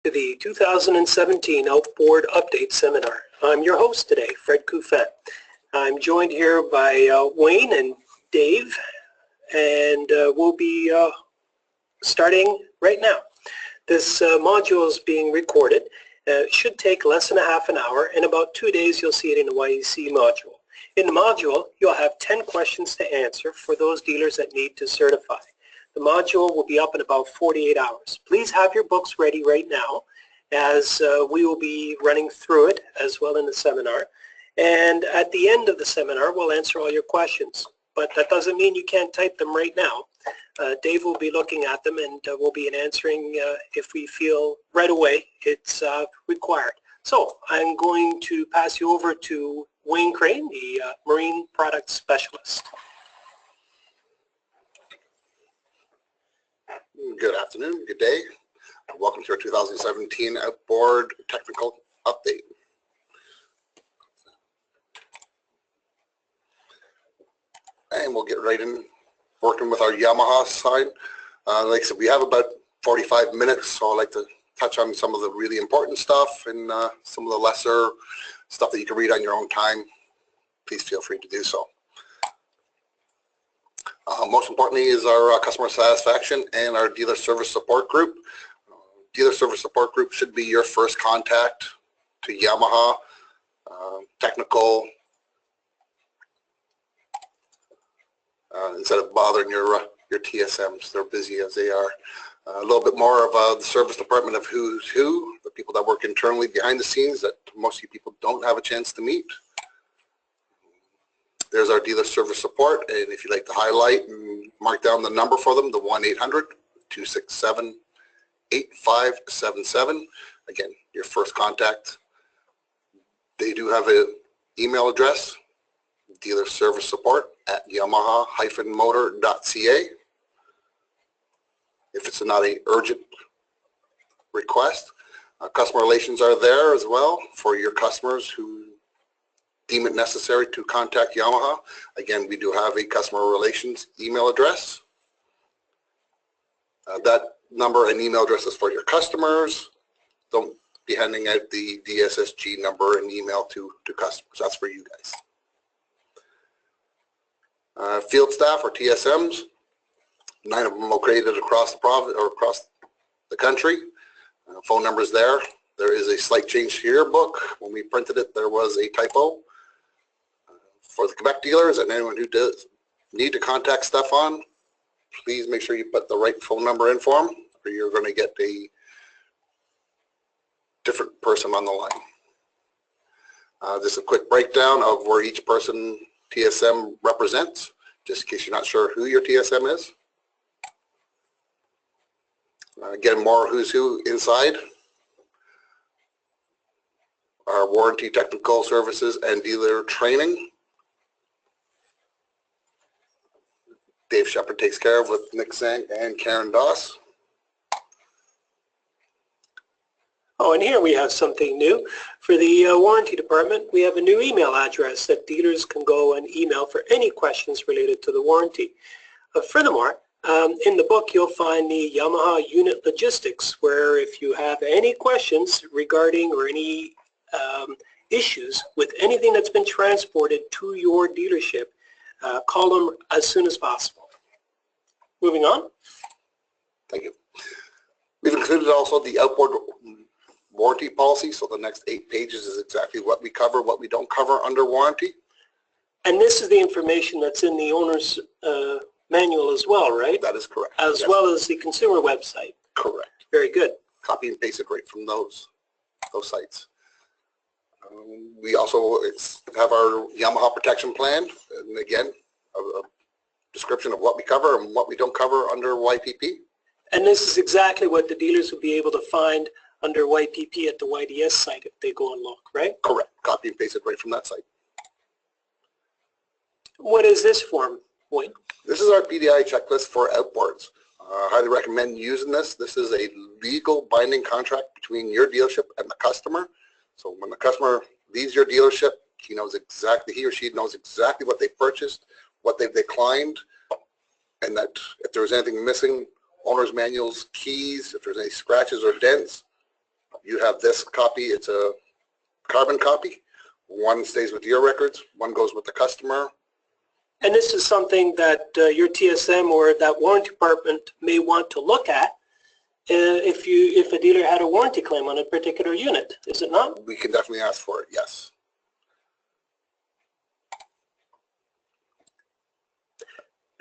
to the 2017 Outboard Update Seminar. I'm your host today, Fred Coufet. I'm joined here by Wayne and Dave, and we'll be starting right now. This module is being recorded. It should take less than a half an hour. In about 2 days, you'll see it in the YEC module. In the module, you'll have 10 questions to answer for those dealers that need to certify. The module will be up in about 48 hours. Please have your books ready right now, as we will be running through it as well in the seminar. And at the end of the seminar, we'll answer all your questions. But that doesn't mean you can't type them right now. Dave will be looking at them, and we'll be answering if we feel right away it's required. So I'm going to pass you over to Wayne Crane, the Marine Product Specialist. Good afternoon, good day. Welcome to our 2017 Outboard Technical Update. And we'll get right in working with our Yamaha side. Like I said, we have about 45 minutes, so I'd like to touch on some of the really important stuff and some of the lesser stuff that you can read on your own time. Please feel free to do so. Most importantly is our customer satisfaction and our dealer service support group. Dealer service support group should be your first contact to Yamaha, technical, instead of bothering your TSMs. They're busy as they are. A little bit more of the service department of who's who, the people that work internally behind the scenes that most of you people don't have a chance to meet. There's our dealer service support, and if you'd like to highlight and mark down the number for them, the 1-800-267-8577. Again, your first contact. They do have an email address, dealer service support at yamaha-motor.ca. If it's not an urgent request, customer relations are there as well for your customers who deem it necessary to contact Yamaha. Again, we do have a customer relations email address. That number and email address is for your customers. Don't be handing out the DSSG number and email to customers. That's for you guys. Field staff or TSMs, 9 of them located across the province or across the country. Phone numbers there. There is a slight change to your book. When we printed it, there was a typo. For the Quebec dealers and anyone who does need to contact Stefan, please make sure you put the right phone number in for him, or you're going to get a different person on the line. Just a quick breakdown of where each person TSM represents, just in case you're not sure who your TSM is. Again, more who's who inside. Our warranty, technical services, and dealer training. Dave Shepard takes care of with Nick Sang and Karen Doss. Oh, and here we have something new. For the warranty department, we have a new email address that dealers can go and email for any questions related to the warranty. Furthermore, in the book you'll find the Yamaha unit logistics, where if you have any questions regarding or any issues with anything that's been transported to your dealership, call them as soon as possible. Moving on. Thank you. We've included also the outboard warranty policy, so the next 8 pages is exactly what we cover, what we don't cover under warranty. And this is the information that's in the owner's manual as well, right? That is correct. As well as the consumer website. Correct. Very good. Copy and paste it right from those sites. We also have our Yamaha protection plan, and again, a description of what we cover and what we don't cover under YPP. And this is exactly what the dealers will be able to find under YPP at the YDS site if they go and look, right? Correct. Copy and paste it right from that site. What is this form, Wayne? This is our PDI checklist for outboards. I highly recommend using this. This is a legal binding contract between your dealership and the customer. So when the customer leaves your dealership, he or she knows exactly what they purchased, what they've declined, and that if there's anything missing, owner's manuals, keys, if there's any scratches or dents, You have this copy. It's a carbon copy. One stays with your records. One goes with the customer. And this is something that your TSM or that warranty department may want to look at if a dealer had a warranty claim on a particular unit, is it not? We can definitely ask for it, yes.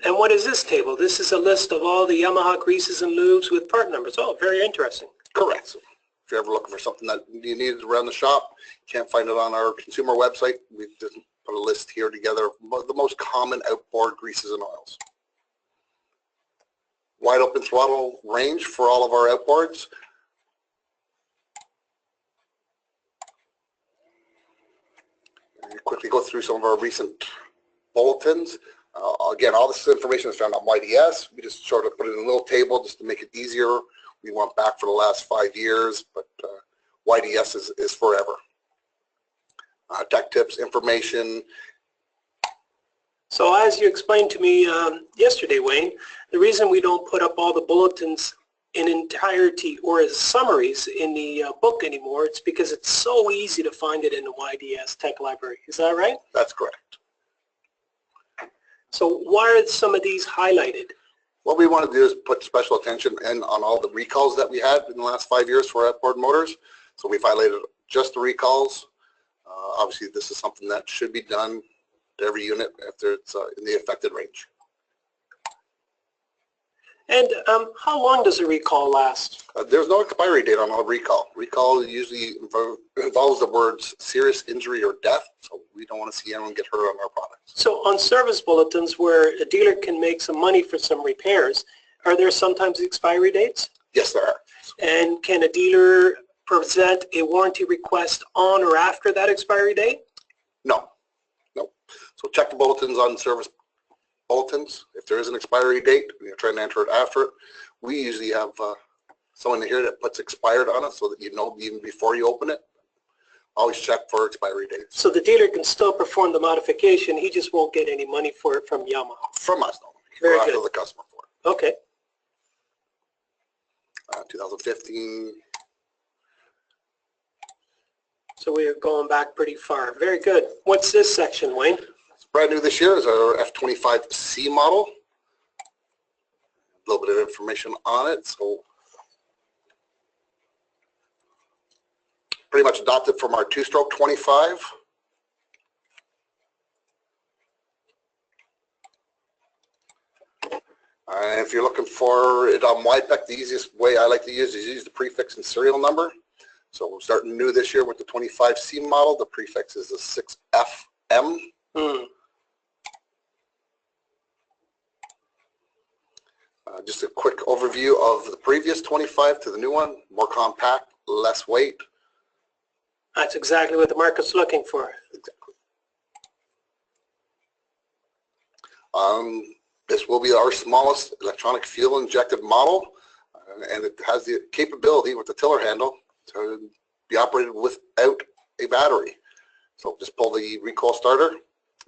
And what is this table? This is a list of all the Yamaha greases and lubes with part numbers. Oh, very interesting. Correct. So if you're ever looking for something that you need around the shop, can't find it on our consumer website, we've just put a list here together of the most common outboard greases and oils. Wide open throttle range for all of our outboards. Quickly go through some of our recent bulletins. Again, all this information is found on YDS. We just sort of put it in a little table just to make it easier. We went back for the last 5 years, but YDS is forever. Tech tips, information. So as you explained to me yesterday, Wayne, the reason we don't put up all the bulletins in entirety or as summaries in the book anymore, it's because it's so easy to find it in the YDS Tech Library. Is that right? That's correct. So why are some of these highlighted? What we want to do is put special attention on all the recalls that we had in the last 5 years for outboard motors. So we've highlighted just the recalls. Obviously, this is something that should be done to every unit after it's in the affected range. And how long does a recall last? There's no expiry date on a recall. Recall usually involves the words serious injury or death, so we don't want to see anyone get hurt on our products. So on service bulletins where a dealer can make some money for some repairs, are there sometimes expiry dates? Yes, there are. And can a dealer present a warranty request on or after that expiry date? No. No. So check the bulletins on service bulletins. If there is an expiry date and you're trying to enter it after it, we usually have someone here that puts expired on it so that you know even before you open it. Always check for expiry dates. So the dealer can still perform the modification, he just won't get any money for it from Yamaha? From us, no. Very Go good. after the customer for it. Okay. 2015. So we are going back pretty far. Very good. What's this section, Wayne? Brand new this year is our F25C model. A little bit of information on it. So pretty much adopted from our two-stroke 25. And if you're looking for it on WidePEC, the easiest way I like to use is use the prefix and serial number. So we're starting new this year with the 25C model. The prefix is the 6FM. Just a quick overview of the previous 25 to the new one. More compact, less weight. That's exactly what the market's looking for. Exactly. This will be our smallest electronic fuel injected model, and it has the capability with the tiller handle to be operated without a battery. So just pull the recoil starter,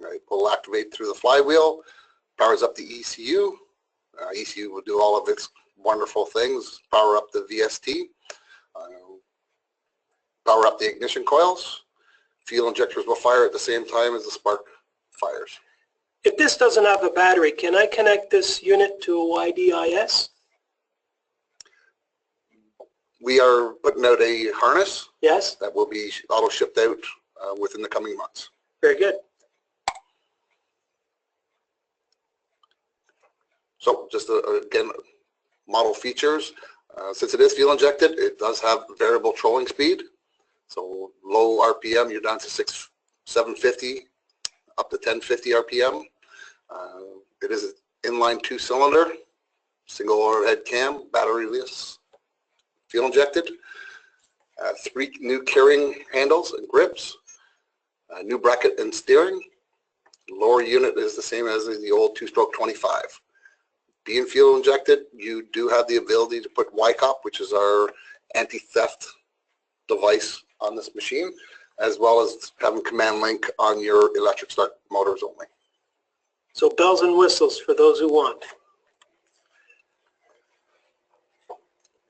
it will activate through the flywheel, powers up the ECU. ECU will do all of its wonderful things, power up the VST, power up the ignition coils. Fuel injectors will fire at the same time as the spark fires. If this doesn't have a battery, can I connect this unit to a YDIS? We are putting out a harness. Yes. That will be auto shipped out within the coming months. Very good. So just again, model features. Since it is fuel injected, it does have variable trolling speed. So low RPM, you're down to 750, up to 1050 RPM. It is an inline 2-cylinder, single overhead cam, batteryless, fuel injected. 3 new carrying handles and grips, new bracket and steering. Lower unit is the same as the old 2-stroke 25. Being fuel injected, you do have the ability to put YCOP, which is our anti-theft device on this machine, as well as having command link on your electric start motors only. So bells and whistles for those who want.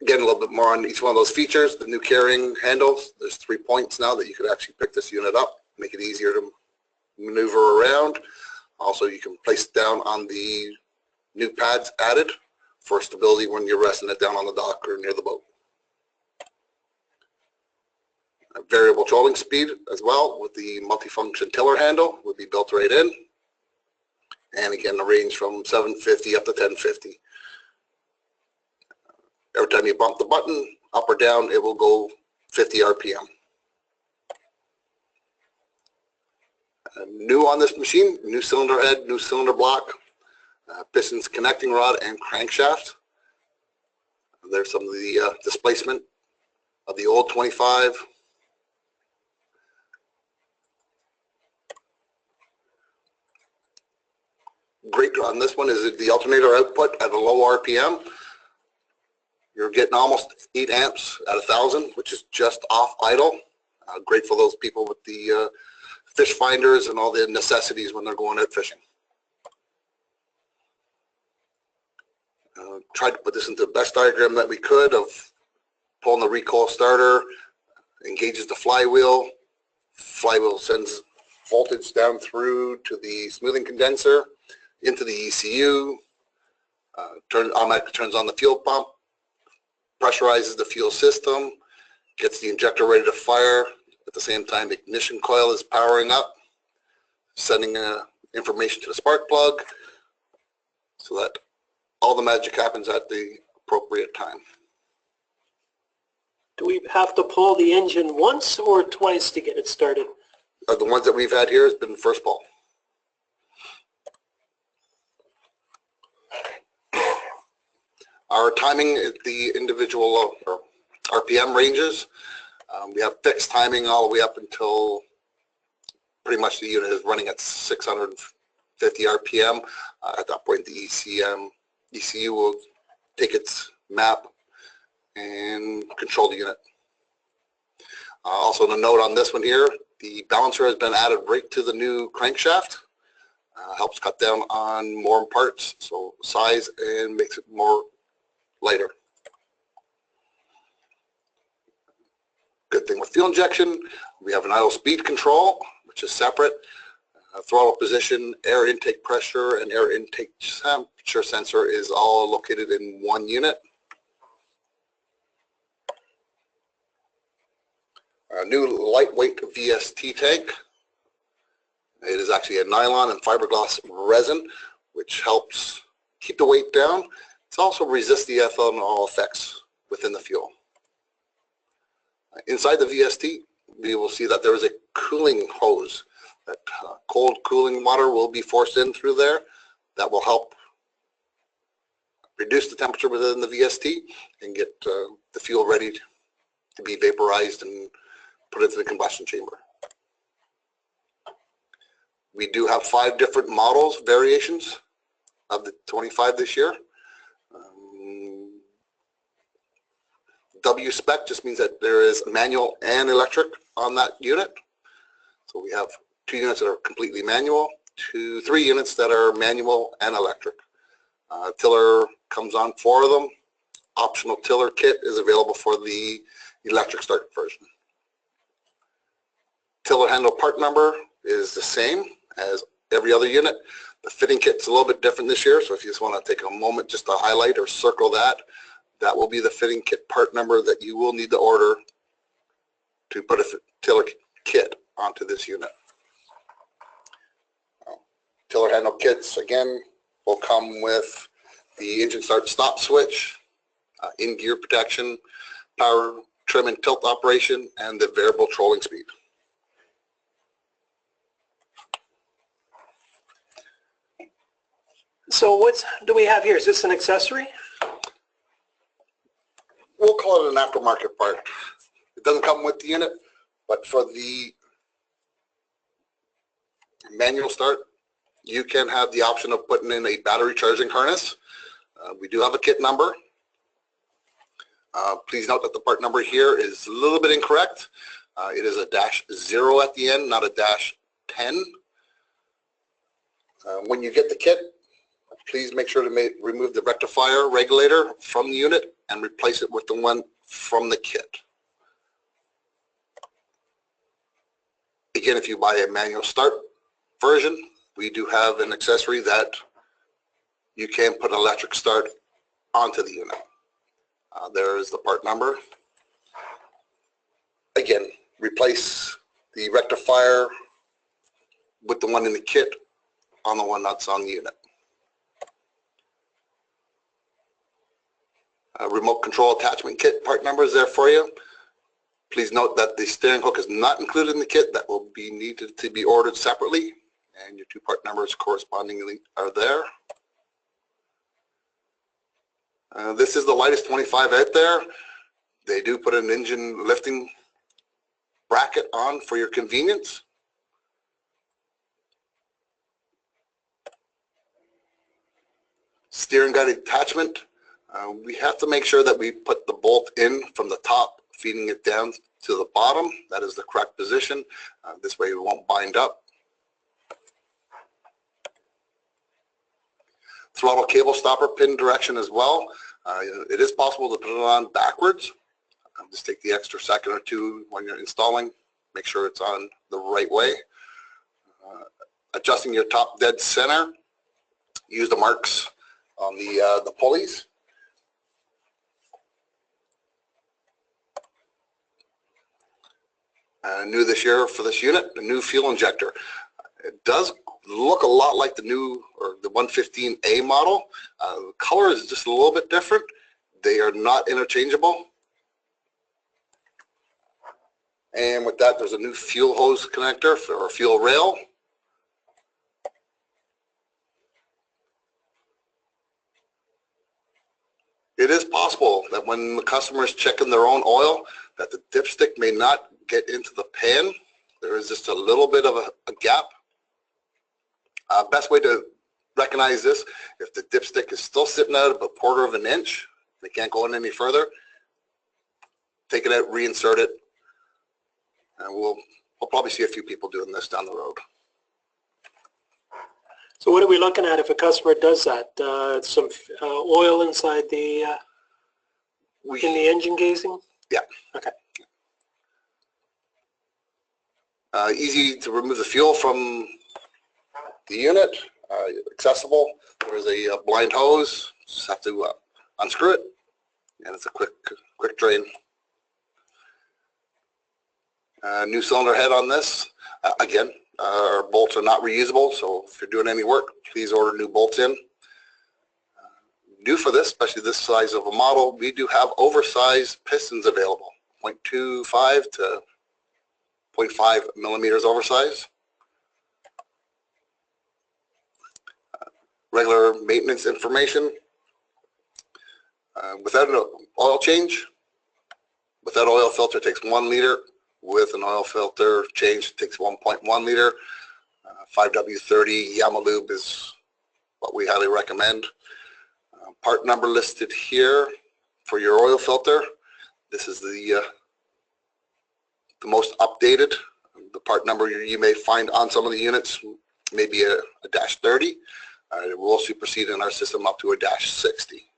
Again, a little bit more on each one of those features. The new carrying handles, there's 3 points now that you could actually pick this unit up, make it easier to maneuver around. Also, you can place it down on the new pads added for stability when you're resting it down on the dock or near the boat. A variable trolling speed as well with the multifunction tiller handle would be built right in. And again, the range from 750 up to 1050. Every time you bump the button up or down, it will go 50 RPM. New on this machine, new cylinder head, new cylinder block, pistons, connecting rod, and crankshaft. There's some of the displacement of the old 25. Great on this one is the alternator output at a low RPM. You're getting almost 8 amps at 1,000, which is just off idle. Great for those people with the fish finders and all the necessities when they're going out fishing. Tried to put this into the best diagram that we could of pulling the recoil starter, engages the flywheel. Flywheel sends voltage down through to the smoothing condenser, into the ECU, automatically turns on the fuel pump, pressurizes the fuel system, gets the injector ready to fire. At the same time, the ignition coil is powering up, sending information to the spark plug so that all the magic happens at the appropriate time. Do we have to pull the engine once or twice to get it started? The ones that we've had here has been the first pull. Our timing at the individual RPM ranges. We have fixed timing all the way up until pretty much the unit is running at 650 RPM. At that point, the ECU will take its map and control the unit. Also, a note on this one here, the balancer has been added right to the new crankshaft. Helps cut down on more parts, so size, and makes it more lighter. Good thing with fuel injection, we have an idle speed control, which is separate. Throttle position, air intake pressure, and air intake temperature sensor is all located in one unit. A new lightweight VST tank. It is actually a nylon and fiberglass resin, which helps keep the weight down. It also resists the ethanol effects within the fuel. Inside the VST, we will see that there is a cooling hose. That cold cooling water will be forced in through there. That will help reduce the temperature within the VST and get the fuel ready to be vaporized and put into the combustion chamber. We do have 5 different models, variations of the 25 this year. W spec just means that there is manual and electric on that unit. So we have 2 units that are completely manual, 3 units that are manual and electric. Tiller comes on 4 of them. Optional tiller kit is available for the electric start version. Tiller handle part number is the same as every other unit. The fitting kit's a little bit different this year, so if you just want to take a moment just to highlight or circle that, that will be the fitting kit part number that you will need to order to put a tiller kit onto this unit. Tiller handle kits, again, will come with the engine start stop switch, in-gear protection, power trim and tilt operation, and the variable trolling speed. So what do we have here? Is this an accessory? We'll call it an aftermarket part. It doesn't come with the unit, but for the manual start, you can have the option of putting in a battery charging harness. We do have a kit number. Please note that the part number here is a little bit incorrect. It is a -0 at the end, not a -10. When you get the kit, please make sure to remove the rectifier regulator from the unit and replace it with the one from the kit. Again, if you buy a manual start version, we do have an accessory that you can put electric start onto the unit. There is the part number. Again, replace the rectifier with the one in the kit on the one that's on the unit. Remote control attachment kit part number is there for you. Please note that the steering hook is not included in the kit. That will be needed to be ordered separately, and your two part numbers correspondingly are there. This is the lightest 25 out there. They do put an engine lifting bracket on for your convenience. Steering guide attachment. We have to make sure that we put the bolt in from the top, feeding it down to the bottom. That is the correct position. This way it won't bind up. Throttle cable stopper pin direction as well. It is possible to put it on backwards. Just take the extra second or two when you're installing. Make sure it's on the right way. Adjusting your top dead center. Use the marks on the pulleys. New this year for this unit, a new fuel injector. It does look a lot like the new, or the 115A model. The color is just a little bit different. They are not interchangeable. And with that, there's a new fuel hose connector for a fuel rail. It is possible that when the customer is checking their own oil, that the dipstick may not get into the pan. There is just a little bit of a gap. Best way to recognize this, if the dipstick is still sitting out about 1/4 of an inch, they can't go in any further, take it out, reinsert it, and we'll probably see a few people doing this down the road. So what are we looking at if a customer does that? Some oil inside the in the engine casing? Yeah. Okay. Easy to remove the fuel from the unit. Accessible. There's a blind hose. Just have to unscrew it, and it's a quick drain. New cylinder head on this. Again, our bolts are not reusable, so if you're doing any work, please order new bolts in. New for this, especially this size of a model, we do have oversized pistons available, 0.25 to 0.5 millimeters oversized. Regular maintenance information. Without an oil change, without oil filter, it takes 1 liter. With an oil filter change, it takes 1.1 liter. 5W30 Yamalube is what we highly recommend. Part number listed here for your oil filter. This is the most updated. The part number you may find on some of the units may be a -30. It will supersede in our system up to a -60.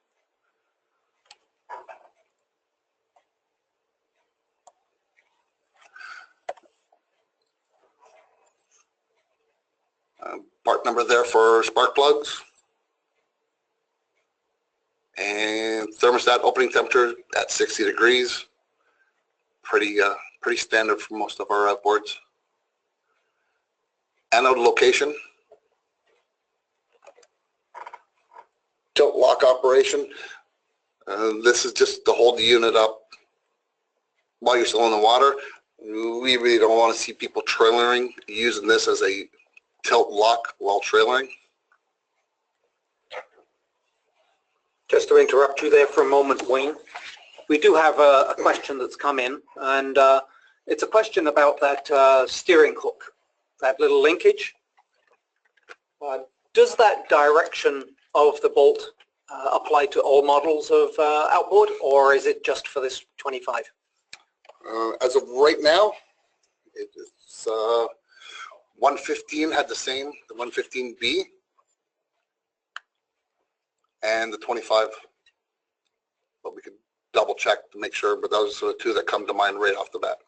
Part number there for spark plugs. And thermostat opening temperature at 60 degrees. Pretty standard for most of our outboards. Anode location. Tilt lock operation. This is just to hold the unit up while you're still in the water. We really don't want to see people trailering using this as a tilt lock while trailering. Just to interrupt you there for a moment, Wayne, we do have a question that's come in, and it's a question about that steering hook, that little linkage. Does that direction of the bolt apply to all models of Outboard, or is it just for this 25? As of right now, it's 115 had the same, the 115B, and the 25. But we could double check to make sure, but those are the two that come to mind right off the bat.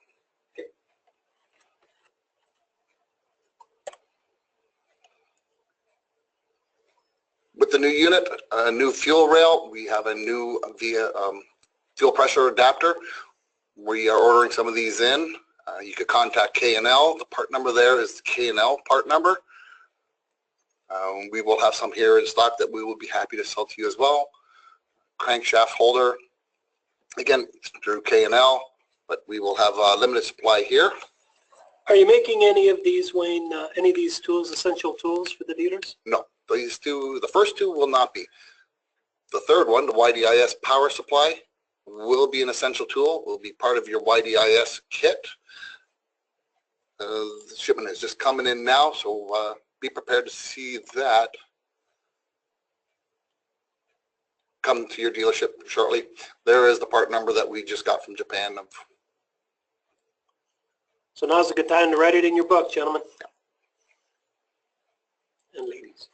With the new unit, a new fuel rail, we have a new fuel pressure adapter. We are ordering some of these in. You could contact K&L. The part number there is the K&L part number. We will have some here in stock that we will be happy to sell to you as well. Crankshaft holder, again, through K&L, but we will have a limited supply here. Are you making any of these, Wayne, any of these tools, essential tools for the dealers? No, these two, the first two will not be. The third one, the YDIS power supply, will be an essential tool, will be part of your YDIS kit. The shipment is just coming in now, so be prepared to see that come to your dealership shortly. There is the part number that we just got from Japan. So now's a good time to write it in your book, gentlemen. And ladies.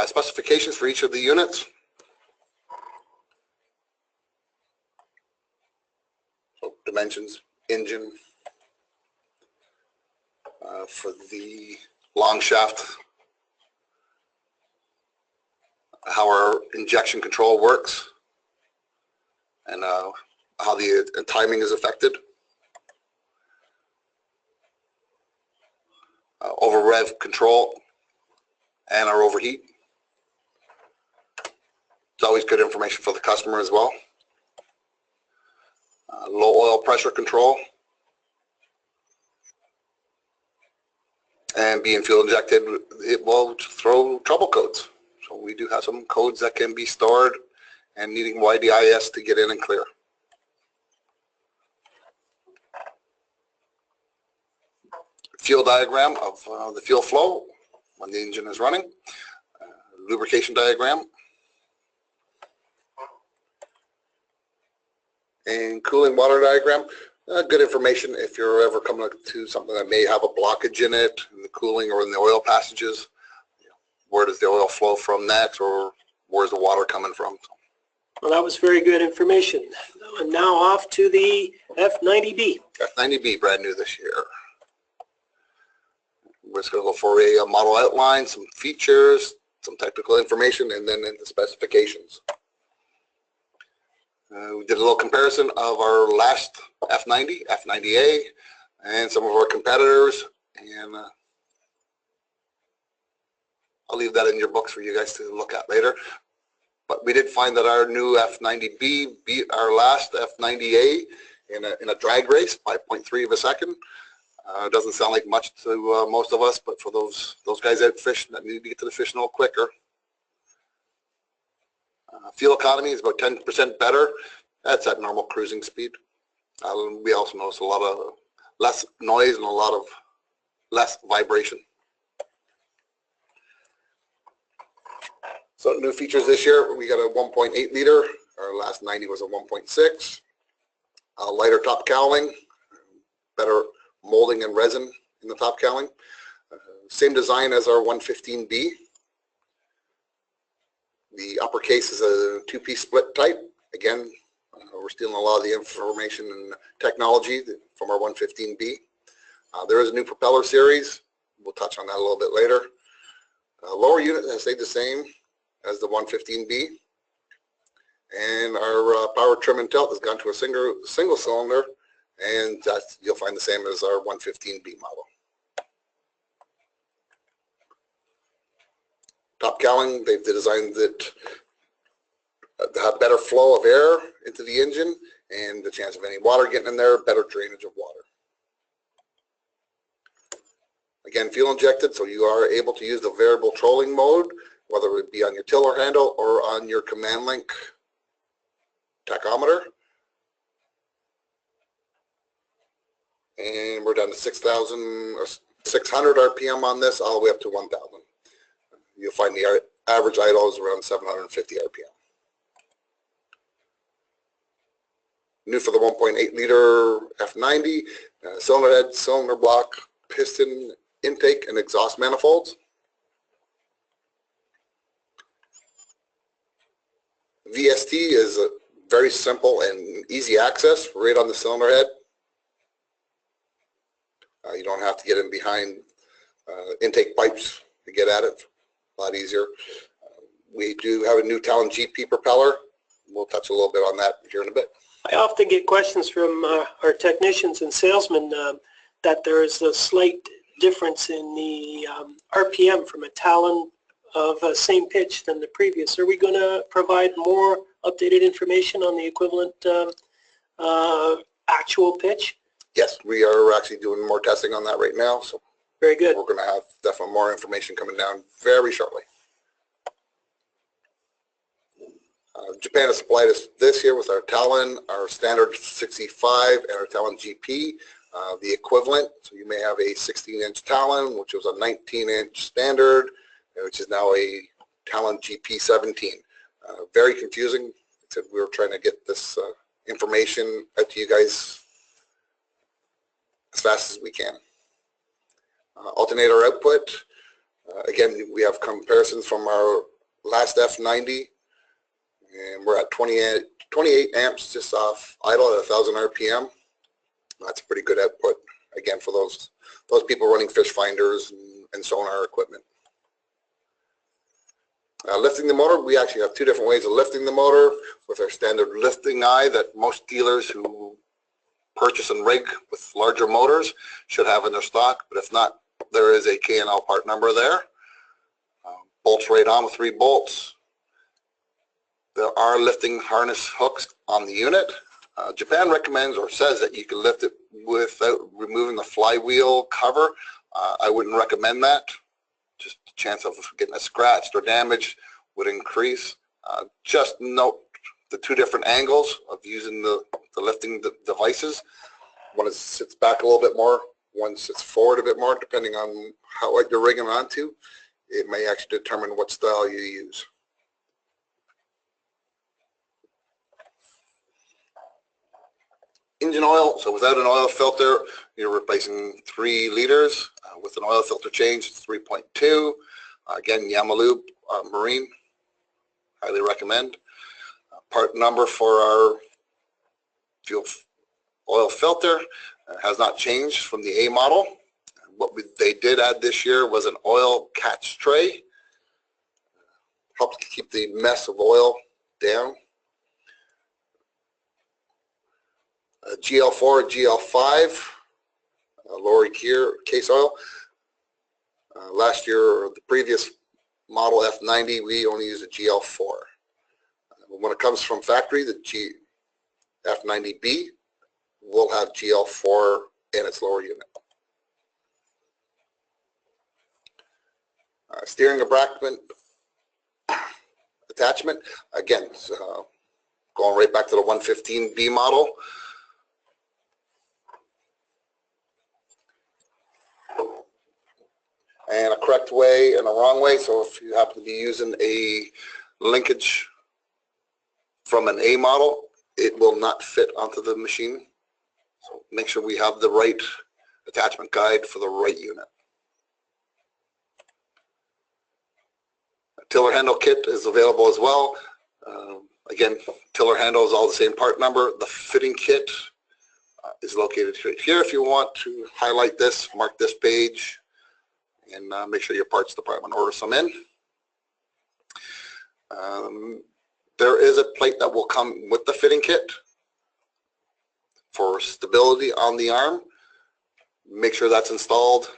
Specifications for each of the units. So dimensions, engine. For the long shaft, how our injection control works, and how the timing is affected. Over rev control and our overheat. It's always good information for the customer as well. Low oil pressure control. And being fuel injected, it will throw trouble codes. So we do have some codes that can be stored and needing YDIS to get in and clear. Fuel diagram of the fuel flow when the engine is running. Lubrication diagram. And cooling water diagram. Good information if you're ever coming to something that may have a blockage in it, in the cooling or in the oil passages. Where does the oil flow from next, or where's the water coming from? Well, that was very good information. And now off to the F90B. F90B, brand new this year. We're just going to go for a model outline, some features, some technical information, and then into specifications. We did a little comparison of our last F90, F90A, and some of our competitors, and I'll leave that in your books for you guys to look at later. But we did find that our new F90B beat our last F90A in a drag race by 0.3 of a second. Doesn't sound like much to most of us, but for those guys out fishing that need to get to the fishing hole quicker. Fuel economy is about 10% better. That's at normal cruising speed. We also notice a lot of less noise and a lot of less vibration. So new features this year, we got a 1.8 liter. Our last 90 was a 1.6. Lighter top cowling, better molding and resin in the top cowling. Same design as our 115B. The upper case is a two-piece split type. Again, we're stealing a lot of the information and technology from our 115B. There is a new propeller series. We'll touch on that a little bit later. Lower unit has stayed the same as the 115B. And our power trim and tilt has gone to a single cylinder, and that's, you'll find the same as our 115B model. Top cowling, they've designed it to have better flow of air into the engine and the chance of any water getting in there, better drainage of water. Again, fuel injected, so you are able to use the variable trolling mode, whether it be on your tiller handle or on your command link tachometer. And we're down to 6,000 or 600 RPM on this, all the way up to 1,000. You'll find the average idle is around 750 RPM. New for the 1.8 liter F90, cylinder head, cylinder block, piston intake, and exhaust manifolds. VST is a very simple and easy access right on the cylinder head. You don't have to get in behind intake pipes to get at it. A lot easier. We do have a new Talon GP propeller. We'll touch a little bit on that here in a bit. I often get questions from our technicians and salesmen that there is a slight difference in the RPM from a Talon of same pitch than the previous. Are we going to provide more updated information on the equivalent actual pitch? Yes, we are actually doing more testing on that right now. So very good. We're going to have definitely more information coming down very shortly. Japan has supplied us this year with our Talon, our standard 65, and our Talon GP, the equivalent. So you may have a 16-inch Talon, which was a 19-inch standard, which is now a Talon GP 17. Very confusing. I said we were trying to get this information out to you guys as fast as we can. Alternator output. Again, we have comparisons from our last F90. And we're at 28 amps just off idle at 1,000 RPM. That's a pretty good output, again, for those people running fish finders and sonar equipment. Lifting the motor, we actually have two different ways of lifting the motor with our standard lifting eye that most dealers who purchase and rig with larger motors should have in their stock, but if not, there is a K&L part number there. Bolts right on with 3 bolts. There are lifting harness hooks on the unit. Japan recommends or says that you can lift it without removing the flywheel cover. I wouldn't recommend that. Just the chance of getting it scratched or damaged would increase. Just note the 2 different angles of using the lifting devices. One sits back a little bit more, one sits forward a bit more, depending on what you're rigging onto. It may actually determine what style you use. Engine oil, so without an oil filter, you're replacing 3 liters. With an oil filter change, it's 3.2. Again, Yamalube Marine, highly recommend. Part number for our fuel oil filter has not changed from the A model. What they did add this year was an oil catch tray. Helps keep the mess of oil down. GL4, GL5, lower gear case oil. Last year, or the previous model F90, we only use a GL4. When it comes from factory, the F90B will have GL4 in its lower unit. Steering abstractment attachment, again, going right back to the 115B model. And a correct way and a wrong way. So if you happen to be using a linkage from an A model, it will not fit onto the machine. So make sure we have the right attachment guide for the right unit. A tiller handle kit is available as well. Again, tiller handle is all the same part number. The fitting kit is located right here. If you want to highlight this, mark this page, and make sure your parts department orders some in. There is a plate that will come with the fitting kit for stability on the arm. Make sure that's installed.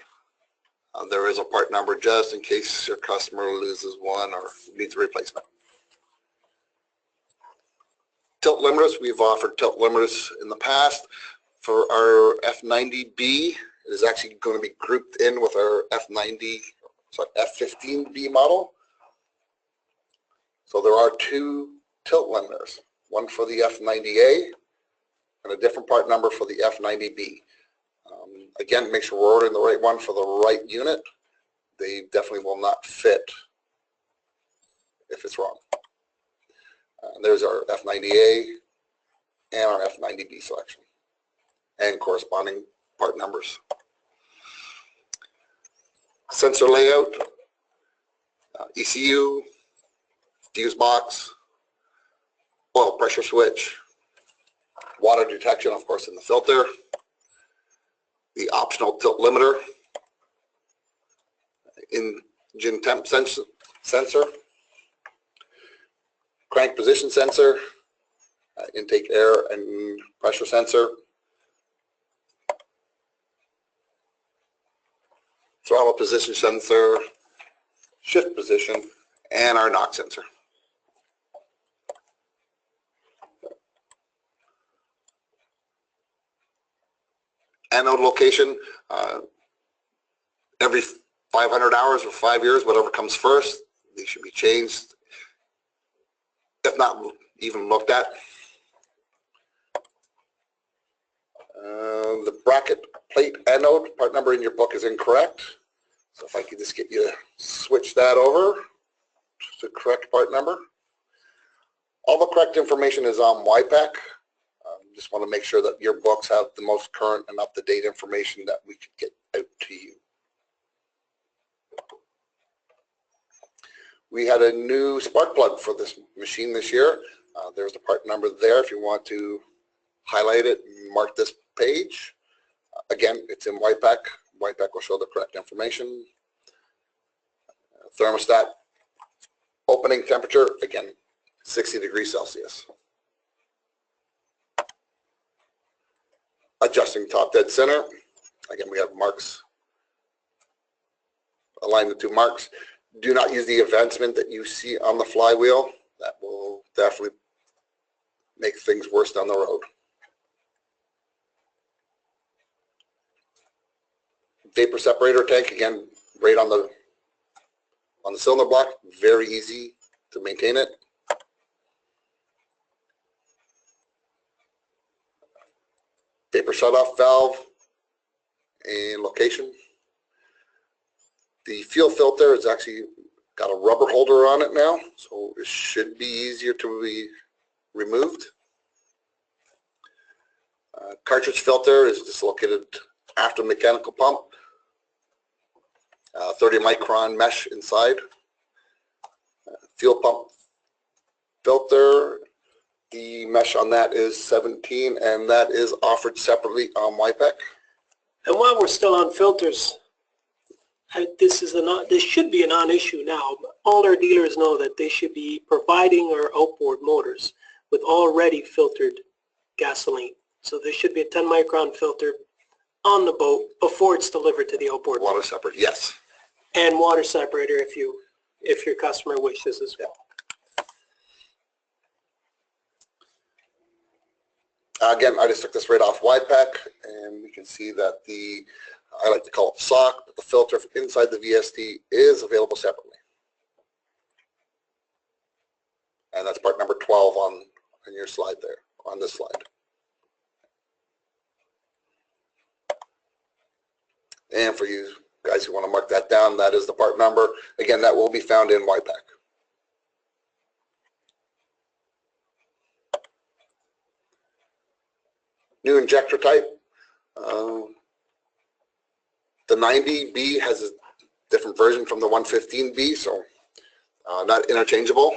There is a part number just in case your customer loses one or needs a replacement. Tilt limiters, we've offered tilt limiters in the past. For our F90B, it is actually going to be grouped in with our F15B model. So there are 2 tilt limiters, one for the F90A and a different part number for the F90B. Again, make sure we're ordering the right one for the right unit. They definitely will not fit if it's wrong. There's our F90A and our F90B selection and corresponding part numbers. Sensor layout, ECU, fuse box, oil pressure switch, water detection, of course, in the filter, the optional tilt limiter, engine temp sensor, crank position sensor, intake air and pressure sensor, throttle position sensor, shift position, and our knock sensor. Anode location, every 500 hours or 5 years, whatever comes first, these should be changed, if not even looked at. The bracket plate anode part number in your book is incorrect, so if I could just get you to switch that over to the correct part number. All the correct information is on YPAC. Just want to make sure that your books have the most current and up-to-date information that we could get out to you. We had a new spark plug for this machine this year. There's the part number there if you want to highlight it and mark this page. Again, it's in YPAC. YPAC will show the correct information. Thermostat opening temperature, again, 60 degrees Celsius. Adjusting top dead center. Again, we have marks. Align the two marks. Do not use the advancement that you see on the flywheel. That will definitely make things worse down the road. Vapor separator tank, again, right on the cylinder block. Very easy to maintain it. Vapor shutoff valve and location. The fuel filter has actually got a rubber holder on it now, so it should be easier to be removed. Cartridge filter is dislocated after mechanical pump. 30 micron mesh inside. Fuel pump filter, the mesh on that is 17, and that is offered separately on YPAC. And while we're still on filters, this should be a non-issue now. All our dealers know that they should be providing our outboard motors with already filtered gasoline. So there should be a 10 micron filter on the boat before it's delivered to the outboard. Water separate, yes. And water separator if your customer wishes as well. Again, I just took this right off YPAC, and we can see that I like to call it sock, but the filter inside the VSD is available separately. And that's part number 12 on your slide there, on this slide. And for you guys who want to mark that down, that is the part number. Again, that will be found in YPAC. New injector type. The 90B has a different version from the 115B, so not interchangeable.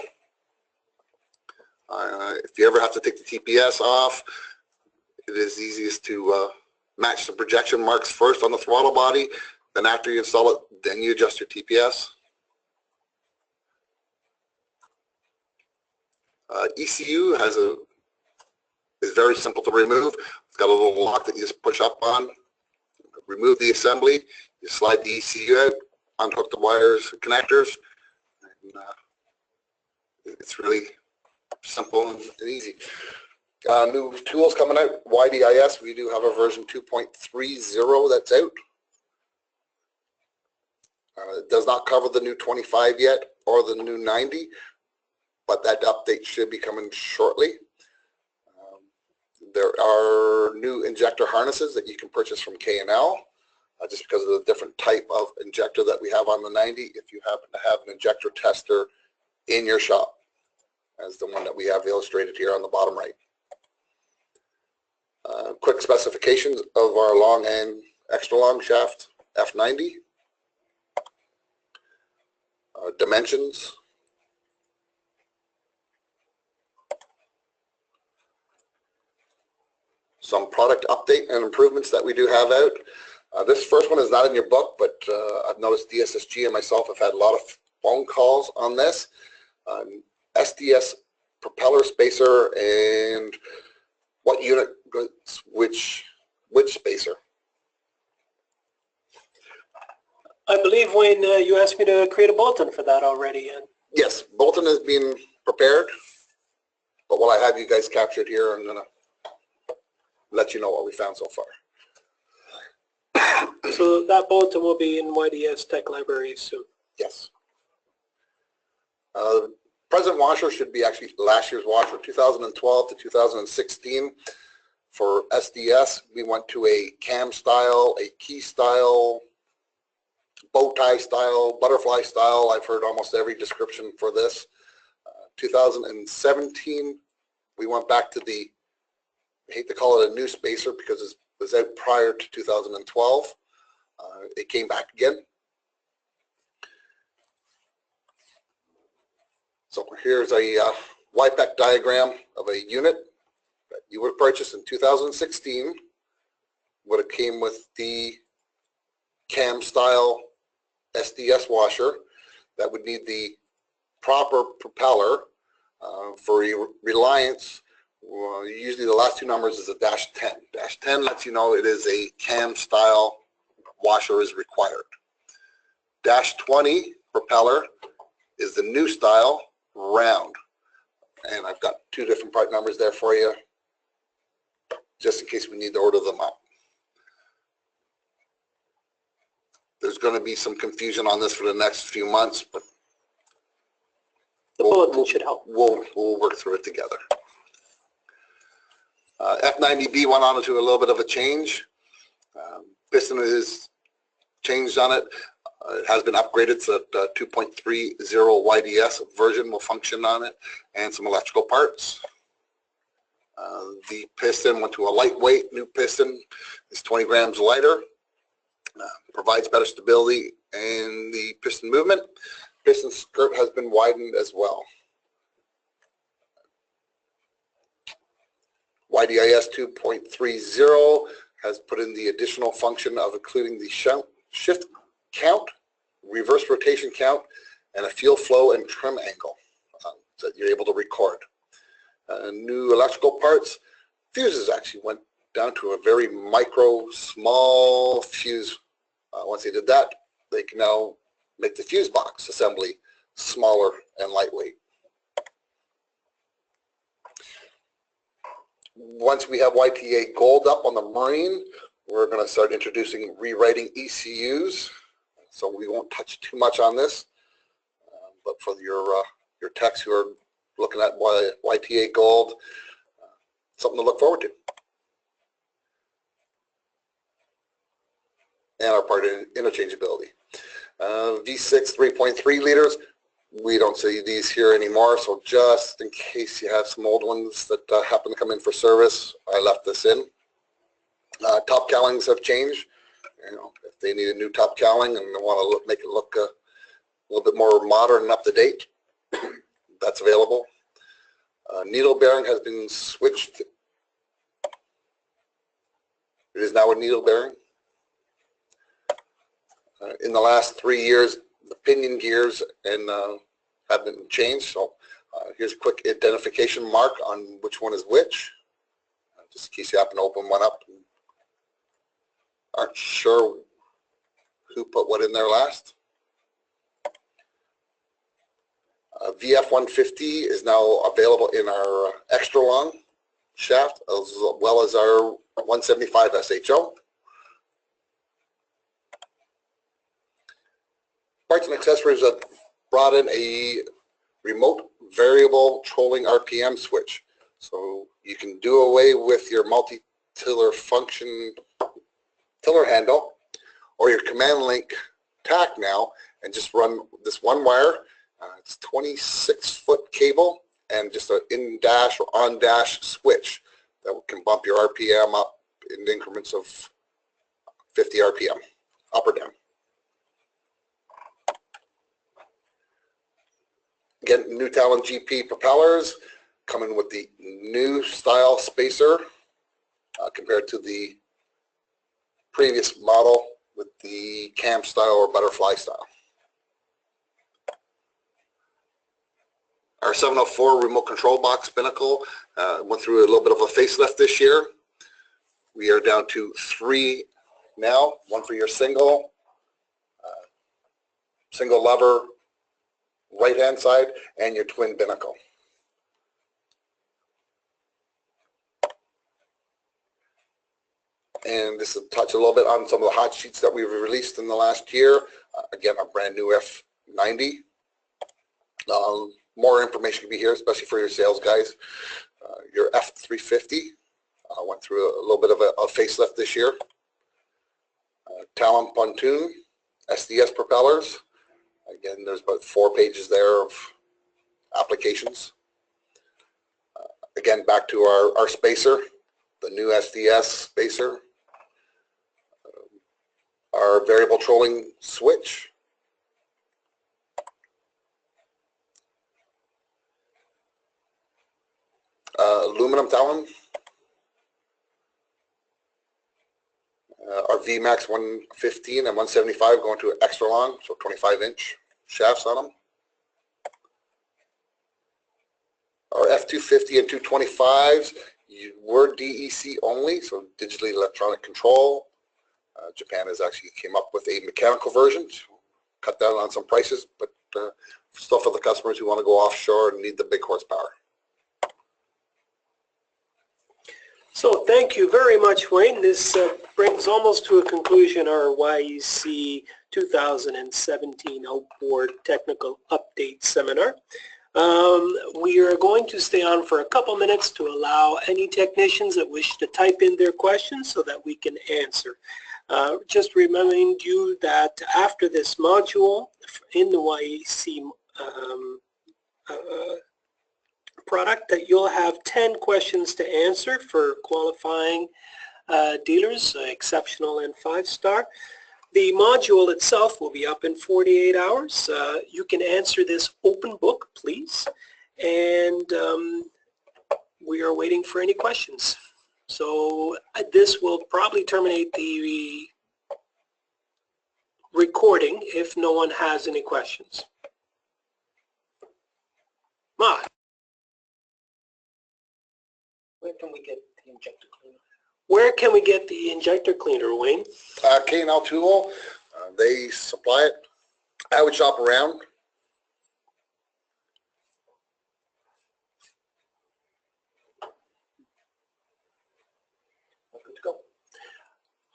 If you ever have to take the TPS off, it is easiest to match the projection marks first on the throttle body, then after you install it, then you adjust your TPS. ECU is very simple to remove. It's got a little lock that you just push up on. Remove the assembly, you slide the ECU out, unhook the wires, connectors, and it's really simple and easy. New tools coming out, YDIS, we do have a version 2.30 that's out. It does not cover the new 25 yet or the new 90, but that update should be coming shortly. There are new injector harnesses that you can purchase from K&L, just because of the different type of injector that we have on the 90. If you happen to have an injector tester in your shop, as the one that we have illustrated here on the bottom right. Quick specifications of our long and extra long shaft F90. Dimensions. some product update and improvements that we do have out. This first one is not in your book, but I've noticed DSSG and myself have had a lot of phone calls on this. SDS propeller spacer and what unit goes which spacer. I believe, Wayne, you asked me to create a bulletin for that already. And Yes, bulletin is being prepared, but while I have you guys captured here, I'm going to let you know what we found so far. so that bulletin will be in YDS Tech Library soon. Yes. Present washer should be actually last year's washer, 2012 to 2016. For SDS, we went to a cam style, a key style, bow tie style, butterfly style. I've heard almost every description for this. 2017, we went back to the, I hate to call it a new spacer because it was out prior to 2012. It came back again. So here's a YPEC diagram of a unit that you would have purchased in 2016. Would have came with the cam style SDS washer that would need the proper propeller. For Reliance, usually the last two numbers is a -10. -10 lets you know it is a cam style washer is required. -20 propeller is the new style round, and I've got two different part numbers there for you just in case we need to order them up. There's going to be some confusion on this for the next few months, but The bulletin should help. We'll work through it together. F90B went on to a little bit of a change. Piston is changed on it. It has been upgraded so that 2.30 YDS version will function on it, and some electrical parts. The piston went to a lightweight new piston. It's 20 grams lighter. Provides better stability in the piston movement. Piston skirt has been widened as well. YDIS 2.30 has put in the additional function of including the shift count, reverse rotation count, and a fuel flow and trim angle so that you're able to record. New electrical parts. Fuses actually went down to a very micro, small fuse. Once they did that, they can now make the fuse box assembly smaller and lightweight. Once we have YTA Gold up on the Marine, we're going to start introducing rewriting ECUs. So we won't touch too much on this, but for your techs who are looking at YTA Gold, something to look forward to. And our part in interchangeability. V6 3.3 liters, we don't see these here anymore, so just in case you have some old ones that happen to come in for service, I left this in. Top cowlings have changed. You know, if they need a new top cowling and they want to make it look a little bit more modern and up to date, that's available. Needle bearing has been switched. It is now a needle bearing. In the last 3 years, the pinion gears have been changed. So here's a quick identification mark on which one is which, just in case you happen to open one up and aren't sure who put what in there last. VF150 is now available in our extra long shaft as well as our 175 SHO. Parts and accessories have brought in a remote variable trolling RPM switch. So you can do away with your multi-tiller function tiller handle or your command link tack now and just run this one wire. It's 26-foot cable and just an in-dash or on-dash switch that can bump your RPM up in increments of 50 RPM, up or down. Again, new Talon GP propellers coming with the new style spacer compared to the previous model with the cam style or butterfly style. Our 704 remote control box Pinnacle went through a little bit of a facelift this year. We are down to 3 now, one for your single lever right hand side and your twin binnacle. And this will touch a little bit on some of the hot sheets that we've released in the last year. Again, a brand new F90. More information can be here, especially for your sales guys. Your F350 went through a little bit of a facelift this year. Talon pontoon, SDS propellers. Again, there's about 4 pages there of applications. Again, back to our spacer, the new SDS spacer. Our variable trolling switch. Aluminum Talon. Our VMAX 115 and 175 going to extra long, so 25-inch shafts on them. Our F250 and 225s were DEC only, so digitally electronic control. Japan has actually came up with a mechanical version, cut down on some prices, but still for the customers who want to go offshore and need the big horsepower. So thank you very much, Wayne. This brings almost to a conclusion our YEC 2017 Outboard Technical Update Seminar. We are going to stay on for a couple minutes to allow any technicians that wish to type in their questions so that we can answer. Just remind you that after this module in the YEC product, that you'll have 10 questions to answer for qualifying dealers, exceptional and 5-star. The module itself will be up in 48 hours. You can answer this open book, please, and we are waiting for any questions. So this will probably terminate the recording if no one has any questions. Ma. Where can we get the injector cleaner? Where can we get the injector cleaner, Wayne? K&L Tool, they supply it. I would shop around. Good to go.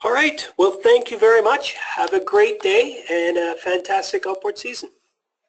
All right. Well, thank you very much. Have a great day and a fantastic outboard season.